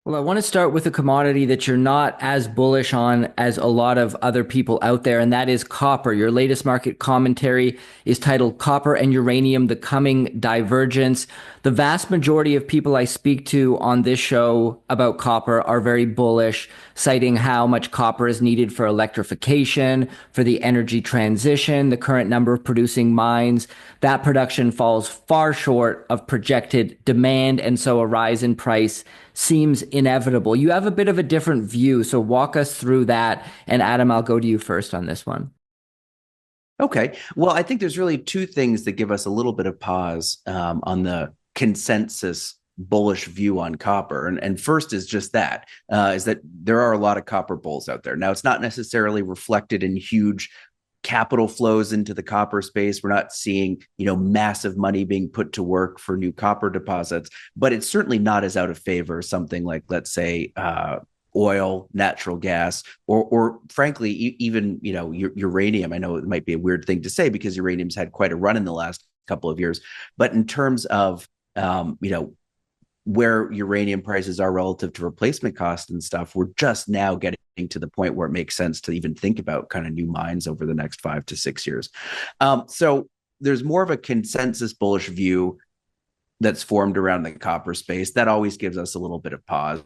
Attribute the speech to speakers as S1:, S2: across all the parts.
S1: Well, I want to start with a commodity that you're not as bullish on as a lot of other people out there, and that is copper. Your latest market commentary is titled Copper and Uranium, the Coming Divergence. The vast majority of people I speak to on this show about copper are very bullish, citing how much copper is needed for electrification, for the energy transition, the current number of producing mines. That production falls far short of projected demand, and so a rise in price seems inevitable. You have a bit of a different view, so walk us through that. And Adam, I'll go to you first on this one.
S2: Okay. Well, I think there's really two things that give us a little bit of pause on the consensus bullish view on copper. And first is just that, is that there are a lot of copper bulls out there. Now, it's not necessarily reflected in huge capital flows into the copper space. We're not seeing, massive money being put to work for new copper deposits, but it's certainly not as out of favor as something like, let's say, oil, natural gas, or frankly, even uranium. I know it might be a weird thing to say because uranium's had quite a run in the last couple of years, but in terms of where uranium prices are relative to replacement cost and stuff, we're just now getting to the point where it makes sense to even think about kind of new mines over the next 5 to 6 years. So there's more of a consensus bullish view that's formed around the copper space. That always gives us a little bit of pause.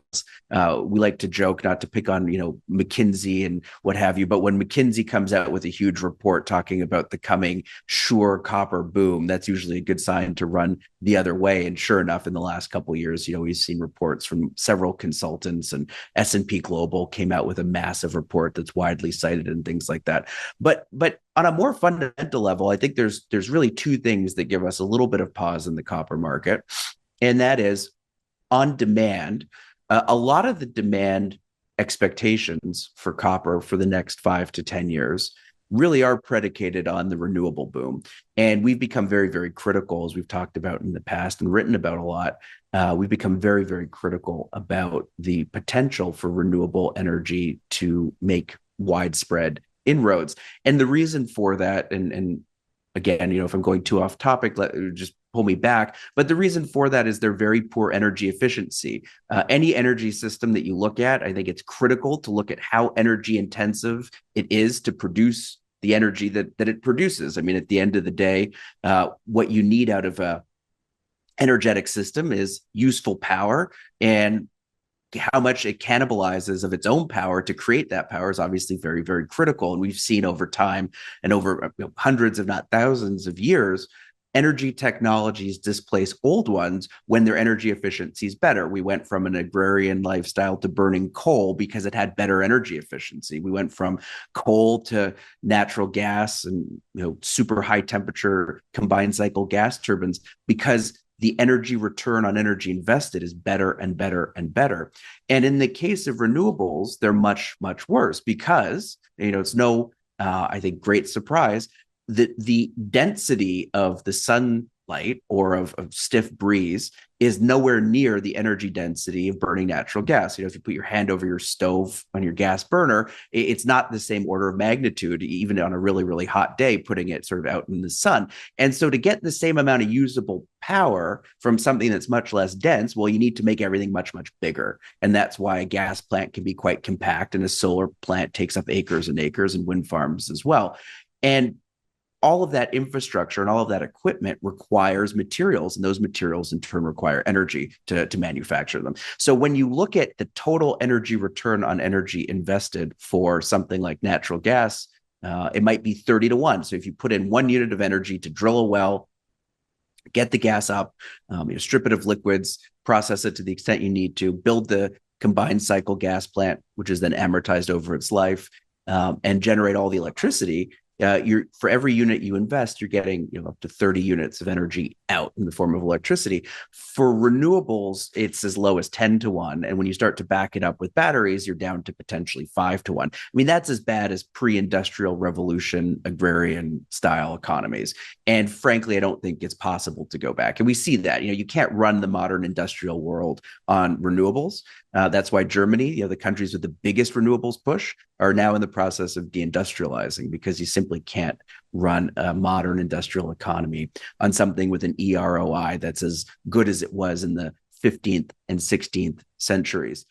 S2: We like to joke, not to pick on, McKinsey and what have you, but when McKinsey comes out with a huge report talking about the coming sure copper boom, that's usually a good sign to run the other way. And sure enough, in the last couple of years, we've seen reports from several consultants, and S&P Global came out with a massive report that's widely cited and things like that. But on a more fundamental level, I think there's really two things that give us a little bit of pause in the copper market, and that is on demand. A lot of the demand expectations for copper for the next 5 to 10 years really are predicated on the renewable boom, and we've become very, very critical, as we've talked about in the past and written about a lot. We've become very, very critical about the potential for renewable energy to make widespread inroads. And the reason for that, and again, if I'm going too off topic, just pull me back. But the reason for that is their very poor energy efficiency. Any energy system that you look at, I think it's critical to look at how energy intensive it is to produce the energy that it produces. I mean, at the end of the day, what you need out of a energetic system is useful power, and how much it cannibalizes of its own power to create that power is obviously very, very critical. And we've seen over time and over hundreds, if not thousands of years, energy technologies displace old ones when their energy efficiency is better. We went from an agrarian lifestyle to burning coal because it had better energy efficiency. We went from coal to natural gas and super high temperature combined cycle gas turbines because the energy return on energy invested is better and better and better. And in the case of renewables, they're much, much worse because, it's no, I think, great surprise that the density of the sunlight or of stiff breeze is nowhere near the energy density of burning natural gas. If you put your hand over your stove on your gas burner, it's not the same order of magnitude, even on a really, really hot day, putting it sort of out in the sun. And so to get the same amount of usable power from something that's much less dense, well, you need to make everything much, much bigger. And that's why a gas plant can be quite compact, and a solar plant takes up acres and acres, and wind farms as well. And all of that infrastructure and all of that equipment requires materials, and those materials in turn require energy to manufacture them. So when you look at the total energy return on energy invested for something like natural gas, it might be 30 to 1. So if you put in 1 unit of energy to drill a well, get the gas up, strip it of liquids, process it to the extent you need to, build the combined cycle gas plant, which is then amortized over its life, and generate all the electricity, for every unit you invest, you're getting up to 30 units of energy out in the form of electricity. For renewables, it's as low as 10 to 1. And when you start to back it up with batteries, you're down to potentially 5 to 1. I mean, that's as bad as pre-industrial revolution, agrarian style economies. And frankly, I don't think it's possible to go back. And we see that, you can't run the modern industrial world on renewables. That's why Germany, the countries with the biggest renewables push, are now in the process of deindustrializing, because you simply can't run a modern industrial economy on something with an EROI that's as good as it was in the 15th and 16th centuries.